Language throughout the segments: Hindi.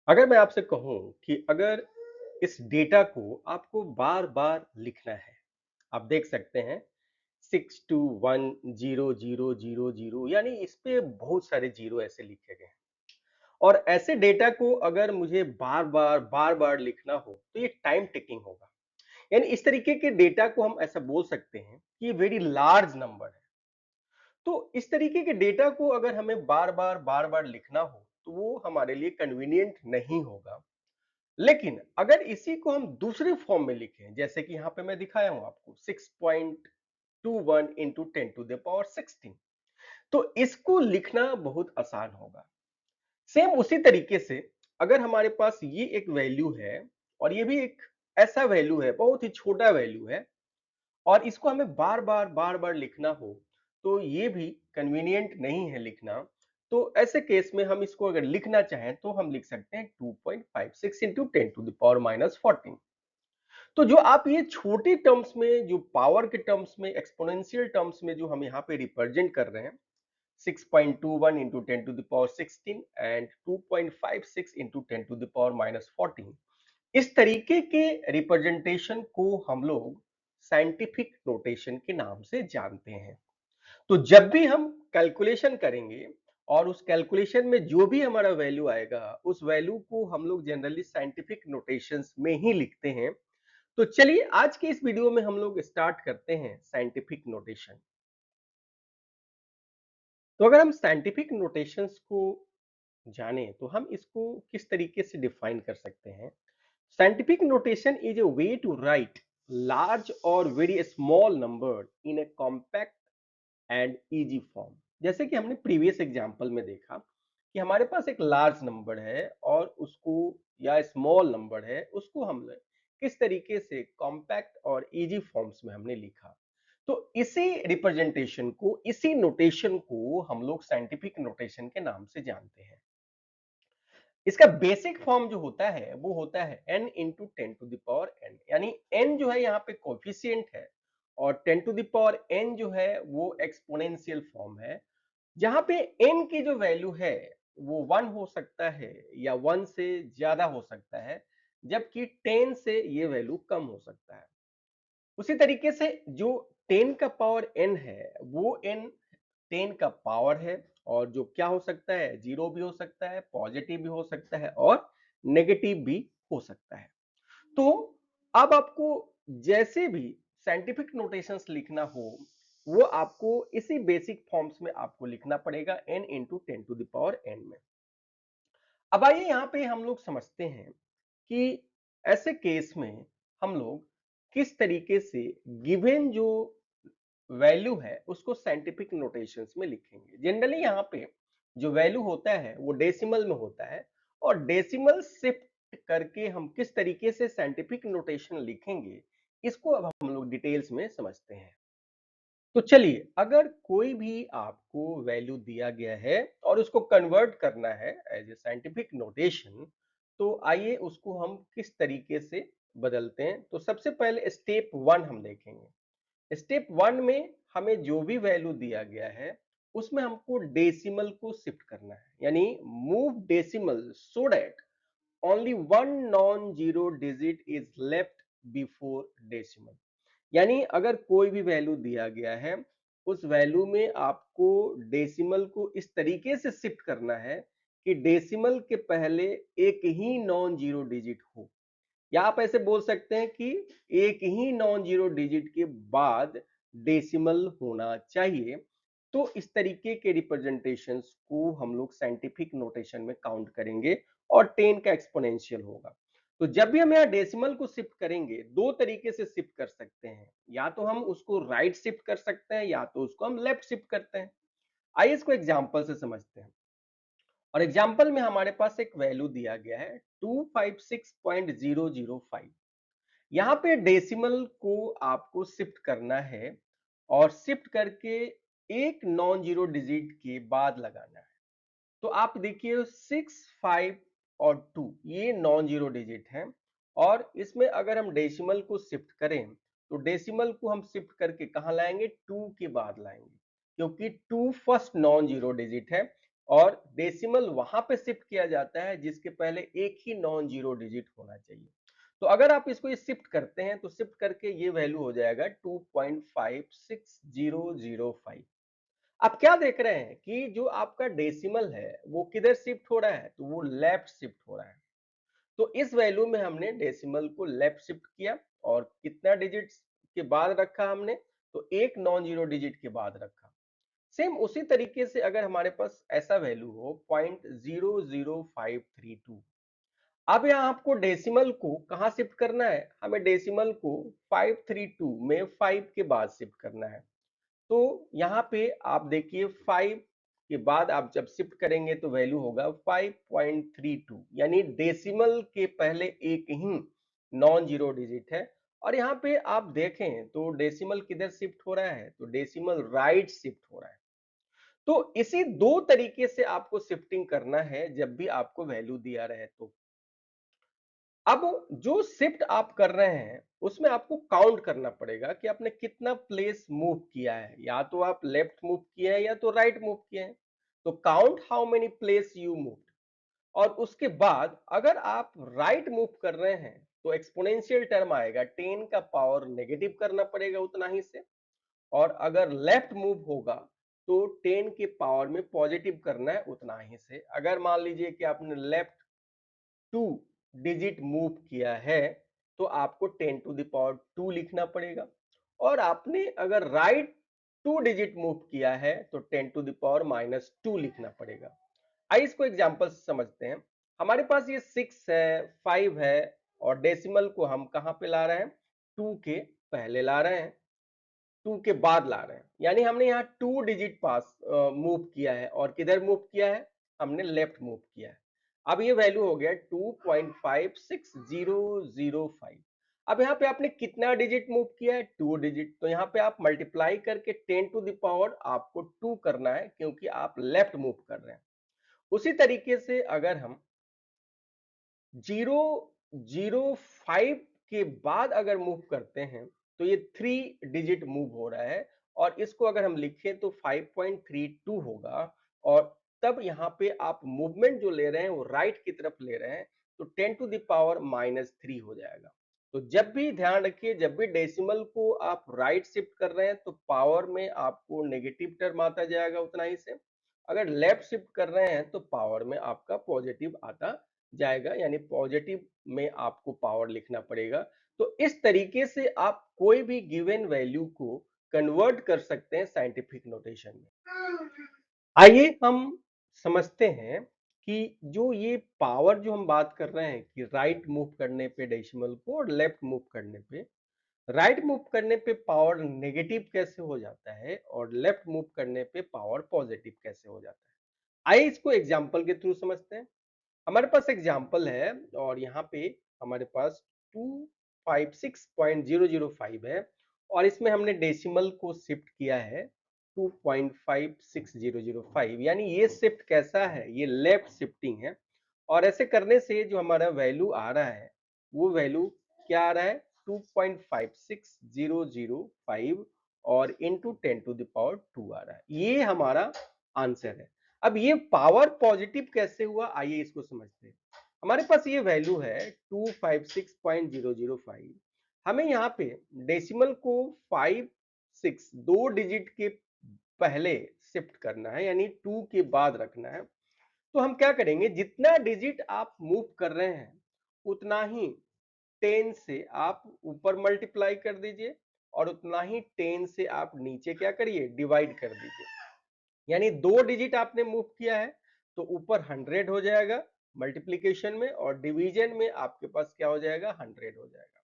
अगर मैं आपसे कहूँ कि अगर इस डेटा को आपको बार-बार लिखना है, आप देख सकते हैं 62100000 यानी इस पे बहुत सारे ज़ीरो ऐसे लिखे गए हैं और ऐसे डेटा को अगर मुझे बार-बार लिखना हो, तो ये टाइम टेकिंग होगा। यानी इस तरीके के डेटा को हम ऐसा बोल सकते हैं कि ये वेरी लार्ज नंबर है। तो इस तरीके के डेटा को अगर हमें बार-बार लिखना हो, तो वो हमारे लिए कन्वीनिएंट नहीं होगा। लेकिन अगर इसी को हम दूसरे फॉर्म में लिखें, जैसे कि यहाँ पे मैं दिखाया हूँ आपको 6.21 इंटू 10 टू द पावर 16, तो इसको लिखना बहुत आसान होगा। सेम उसी तरीके से अगर हमारे पास ये एक वैल्यू है और ये भी एक ऐसा वैल्यू है, बहुत ही छोटा वैल्यू है और इसको हमें बार-बार लिखना हो, तो ये भी कन्वीनिएंट नहीं है लिखना। तो ऐसे केस में हम इसको अगर लिखना चाहें, तो हम लिख सकते हैं 2.56 into 10 to the power minus 14। तो जो आप ये छोटे टर्म्स में, जो पावर के टर्म्स में, एक्सपोनेंशियल टर्म्स में जो हम यहाँ पे रिप्रेजेंट कर रहे हैं, 6.21 into 10 to the power 16 and 2.56 into 10 to the power minus 14, इस तरीके के रिप्रेजेंटेशन को हम लोग साइंटिफिक नोटेशन के नाम से जानते हैं। तो जब भी हम कैलकुलेशन करेंगे और उस कैलकुलेशन में जो भी हमारा वैल्यू आएगा, उस वैल्यू को हम लोग जनरली साइंटिफिक नोटेशंस में ही लिखते हैं। तो चलिए आज के इस वीडियो में हम लोग स्टार्ट करते हैं साइंटिफिक नोटेशन। तो अगर हम साइंटिफिक नोटेशंस को जाने तो हम इसको किस तरीके से डिफाइन कर सकते हैं। Scientific notation is a way to write large और very small number in a compact and easy form. जैसे कि हमने प्रीवियस एग्जांपल में देखा कि हमारे पास एक लार्ज नंबर है और उसको या स्मॉल नंबर है उसको हमने किस तरीके से कॉम्पैक्ट और इजी फॉर्म्स में हमने लिखा। तो इसी रिप्रेजेंटेशन को, इसी नोटेशन को हम लोग साइंटिफिक नोटेशन के नाम से जानते हैं। इसका बेसिक फॉर्म जो होता है वो होता है n into ten to the power n, यानी n जो है यहाँ पे कोफिशियंट है और 10 टू दावर n जो है वो एक्सपोनेंशियल फॉर्म है, जहां पे n की जो वैल्यू है वो 1 हो सकता है या 1 से ज्यादा हो सकता है, जबकि 10 से ये वैल्यू कम हो सकता है। उसी तरीके से जो 10 का पावर n है वो n 10 का पावर है और जो क्या हो सकता है, जीरो भी हो सकता है, पॉजिटिव भी हो सकता है और नेगेटिव भी हो सकता है। तो अब आपको जैसे भी साइंटिफिक नोटेशंस लिखना हो, वो आपको इसी बेसिक फॉर्म्स में आपको लिखना पड़ेगा n into ten to the power n में। अब आइए यहाँ पे हम लोग समझते हैं कि ऐसे केस में हम लोग किस तरीके से गिवन जो वैल्यू है उसको साइंटिफिक नोटेशंस में लिखेंगे। जनरली यहाँ पे जो वैल्यू होता है वो डेसिमल में होता है और डेसिमल शिफ्ट करके हम किस तरीके से साइंटिफिक नोटेशन लिखेंगे, इसको अब हम लोग डिटेल्स में समझते हैं। तो चलिए, अगर कोई भी आपको वैल्यू दिया गया है और उसको कन्वर्ट करना है एज ए साइंटिफिक नोटेशन, तो आइए उसको हम किस तरीके से बदलते हैं। तो सबसे पहले स्टेप वन हम देखेंगे। स्टेप वन में हमें जो भी वैल्यू दिया गया है उसमें हमको डेसिमल को शिफ्ट करना है, यानी move decimal so that only one non zero digit is left before decimal. यानी अगर कोई भी वैल्यू दिया गया है, उस वैल्यू में आपको डेसिमल को इस तरीके से शिफ्ट करना है कि डेसिमल के पहले एक ही नॉन जीरो डिजिट हो, या आप ऐसे बोल सकते हैं कि एक ही नॉन जीरो डिजिट के बाद डेसिमल होना चाहिए। तो इस तरीके के रिप्रेजेंटेशंस को हम लोग साइंटिफिक नोटेशन में काउंट करेंगे और 10 का एक्सपोनेंशियल होगा। तो जब भी हम यहाँ डेसिमल को शिफ्ट करेंगे, दो तरीके से शिफ्ट कर सकते हैं, या तो हम उसको राइट शिफ्ट कर सकते हैं या तो उसको हम लेफ्ट शिफ्ट करते हैं। आइए इसको एग्जांपल से समझते हैं। और एग्जांपल में हमारे पास एक वैल्यू दिया गया है 256.005। यहाँ पे डेसिमल को आपको शिफ्ट करना है और शिफ्ट करके एक नॉन जीरो डिजिट के बाद लगाना है। तो आप देखिए 6, 5 और 2 ये नॉन जीरो डिजिट हैं और इसमें अगर हम डेसिमल को शिफ्ट करें तो डेसिमल को हम शिफ्ट करके कहाँ लाएंगे, 2 के बाद लाएंगे, क्योंकि 2 फर्स्ट नॉन जीरो डिजिट है। और डेसिमल वहां पे शिफ्ट किया जाता है जिसके पहले एक ही नॉन जीरो डिजिट होना चाहिए। तो अगर आप इसको शिफ्ट करते हैं तो शिफ्ट करके ये वैल्यू हो जाएगा 2.56005। आप क्या देख रहे हैं कि जो आपका डेसिमल है वो किधर शिफ्ट हो रहा है, तो वो लेफ्ट शिफ्ट हो रहा है। तो इस वैल्यू में हमने डेसिमल को लेफ्ट शिफ्ट किया और कितना डिजिट्स के बाद रखा हमने, तो एक नॉन जीरो डिजिट के बाद रखा। सेम उसी तरीके से अगर हमारे पास ऐसा वैल्यू हो 0.00532, अब यहाँ आपको डेसिमल को कहाँ शिफ्ट करना है, हमें डेसिमल को 532 में 5 के बाद शिफ्ट करना है। तो यहाँ पे आप देखिए 5 के बाद आप जब शिफ्ट करेंगे तो वैल्यू होगा 5.32, यानी डेसिमल के पहले एक ही नॉन जीरो डिजिट है। और यहाँ पे आप देखें तो डेसिमल किधर शिफ्ट हो रहा है, तो डेसिमल राइट शिफ्ट हो रहा है। तो इसी दो तरीके से आपको शिफ्टिंग करना है जब भी आपको वैल्यू दिया रहे। तो अब जो शिफ्ट आप कर रहे हैं उसमें आपको काउंट करना पड़ेगा कि आपने कितना प्लेस मूव किया है, या तो आप लेफ्ट मूव किए हैं या तो राइट मूव किए हैं। तो count how many place you move. और उसके बाद अगर आप राइट मूव कर रहे हैं तो एक्सपोनेंशियल टर्म आएगा, 10 का पावर नेगेटिव करना पड़ेगा उतना ही से। और अगर लेफ्ट मूव होगा तो 10 के पावर में पॉजिटिव करना है उतना ही से। अगर मान लीजिए कि आपने लेफ्ट 2 डिजिट मूव किया है तो आपको 10 टू द पावर 2 लिखना पड़ेगा। और आपने अगर राइट 2 डिजिट मूव किया है तो 10 टू द पावर -2 लिखना पड़ेगा। आइए इसको एग्जांपल से समझते हैं। हमारे पास ये 6 है, 5 है, और डेसिमल को हम कहां पे ला रहे हैं, 2 के पहले ला रहे हैं, 2 के बाद ला रहे हैं। यानी हमने यहाँ 2 डिजिट पास मूव किया है, और किधर मूव किया है, हमने लेफ्ट मूव किया है। अब ये वैल्यू हो गया 2.56005। अब यहाँ पे आपने कितना डिजिट मूव किया है, 2 डिजिट। तो यहाँ पे आप मल्टीप्लाई करके 10 टू द पावर आपको 2 करना है क्योंकि आप लेफ्ट मूव कर रहे हैं। उसी तरीके से अगर हम 0.005 के बाद अगर मूव करते हैं तो ये 3 डिजिट मूव हो रहा है, और इसको अगर हम लिखें तो 5.32 होगा। और तब यहाँ पे आप मूवमेंट जो ले रहे हैं वो राइट की तरफ ले रहे हैं, तो 10 टू द पावर -3 हो जाएगा। तो जब भी ध्यान रखिए, जब भी डेसिमल को आप राइट शिफ्ट कर रहे हैं तो पावर में आपको नेगेटिव टर्म आता जाएगा उतना ही से। अगर लेफ्ट शिफ्ट कर रहे हैं तो पावर में आपका पॉजिटिव आता जाएगा, यानी पॉजिटिव में आपको पावर लिखना पड़ेगा। तो इस तरीके से आप कोई भी गिवन वैल्यू को कन्वर्ट कर सकते हैं साइंटिफिक नोटेशन में। आइए हम समझते हैं कि जो ये पावर जो हम बात कर रहे हैं कि राइट मूव करने पे डेसिमल को और लेफ्ट मूव करने पे, राइट मूव करने पे पावर नेगेटिव कैसे हो जाता है और लेफ्ट मूव करने पे पावर पॉजिटिव कैसे हो जाता है। आइए इसको एग्जांपल के थ्रू समझते हैं। हमारे पास एग्जाम्पल है, और यहाँ पे हमारे पास 256.005 है, और इसमें हमने डेसिमल को शिफ्ट किया है 2.56005। यानी ये शिफ्ट कैसा है, ये लेफ्ट शिफ्टिंग है। और ऐसे करने से जो हमारा वैल्यू आ रहा है वो वैल्यू क्या आ रहा है, 2.56005 और इंटू 10 टू द पावर 2 आ रहा है। ये हमारा आंसर है। अब ये पावर पॉजिटिव कैसे हुआ, आइए इसको समझते हैं। हमारे पास ये वैल्यू है 256.005। हमें यहाँ पे डेसिमल को 5 6 दो डिजिट के पहले शिफ्ट करना है, यानी 2 के बाद रखना है। तो हम क्या करेंगे, जितना डिजिट आप मूव कर रहे हैं उतना ही 10 से आप ऊपर मल्टीप्लाई कर दीजिए, और उतना ही 10 से आप नीचे क्या करिए, डिवाइड कर दीजिए। यानी 2 डिजिट आपने मूव किया है तो ऊपर 100 हो जाएगा मल्टीप्लीकेशन में, और डिवीजन में आपके पास क्या हो जाएगा, 100 हो जाएगा।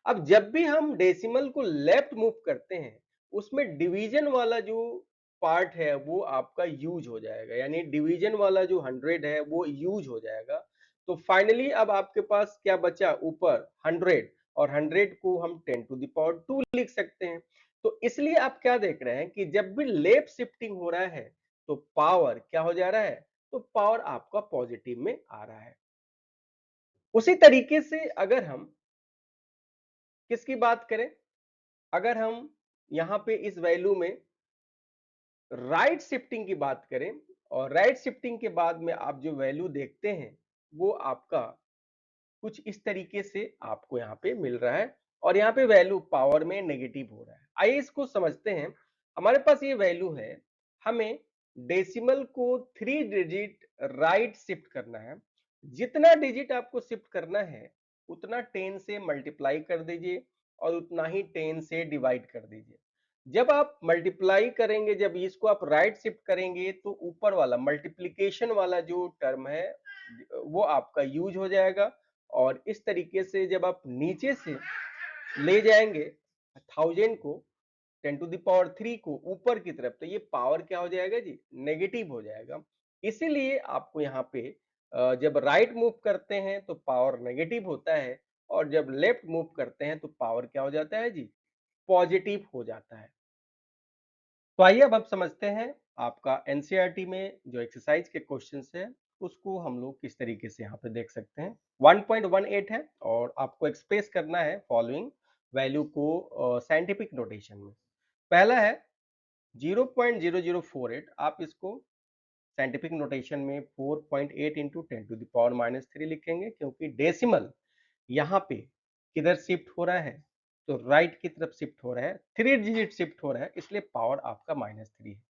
अब जब भी हम डेसिमल को लेफ्ट मूव करते हैं उसमें डिवीजन वाला जो पार्ट है वो आपका यूज हो जाएगा, यानी डिवीजन वाला जो 100 है वो यूज हो जाएगा। तो फाइनली अब आपके पास क्या बचा, ऊपर 100, और 100 को हम 10 टू द पावर 2 लिख सकते हैं। तो इसलिए आप क्या देख रहे हैं कि जब भी लेफ्ट शिफ्टिंग हो रहा है तो पावर क्या हो जा रहा है, तो पावर आपका पॉजिटिव में आ रहा है। उसी तरीके से अगर हम किसकी बात करें, अगर हम यहाँ पे इस वैल्यू में राइट शिफ्टिंग की बात करें, और राइट शिफ्टिंग के बाद में आप जो वैल्यू देखते हैं वो आपका कुछ इस तरीके से आपको यहाँ पे मिल रहा है और यहाँ पे वैल्यू पावर में नेगेटिव हो रहा है। आइए इसको समझते हैं। हमारे पास ये वैल्यू है, हमें डेसिमल को 3 डिजिट राइट शिफ्ट करना है। जितना डिजिट आपको शिफ्ट करना है उतना 10 से मल्टीप्लाई कर दीजिए और उतना ही 10 से डिवाइड कर दीजिए। जब आप मल्टीप्लाई करेंगे, जब इसको आप राइट शिफ्ट करेंगे तो ऊपर वाला मल्टीप्लिकेशन वाला जो टर्म है वो आपका यूज हो जाएगा और इस तरीके से जब आप नीचे से ले जाएंगे 1000 को 10⁻³ को ऊपर की तरफ, तो ये पावर क्या हो जाएगा जी, नेगेटिव हो जाएगा। इसीलिए आपको यहाँ पे जब राइट मूव करते हैं तो पावर नेगेटिव होता है और जब लेफ्ट मूव करते हैं तो पावर क्या हो जाता है जी, पॉजिटिव हो जाता है। तो आइए अब समझते हैं आपका एनसीईआरटी में जो एक्सरसाइज के क्वेश्चंस है उसको हम लोग किस तरीके से यहाँ पे देख सकते हैं। 1.18 है और आपको एक्सप्रेस करना है फॉलोइंग वैल्यू को साइंटिफिक नोटेशन में। पहला है 0.0048, आप इसको साइंटिफिक नोटेशन में 4.8 इंटू 10⁻³ लिखेंगे क्योंकि डेसिमल यहाँ पे किधर शिफ्ट हो रहा है, तो राइट की तरफ शिफ्ट हो रहा है, 3 डिजिट शिफ्ट हो रहा है, इसलिए पावर आपका -3 है।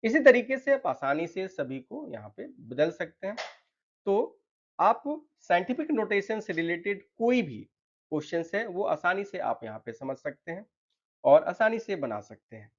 इसी तरीके से आप आसानी से सभी को यहाँ पे बदल सकते हैं। तो आप साइंटिफिक नोटेशन से रिलेटेड कोई भी क्वेश्चन है वो आसानी से आप यहाँ पे समझ सकते हैं और आसानी से बना सकते हैं।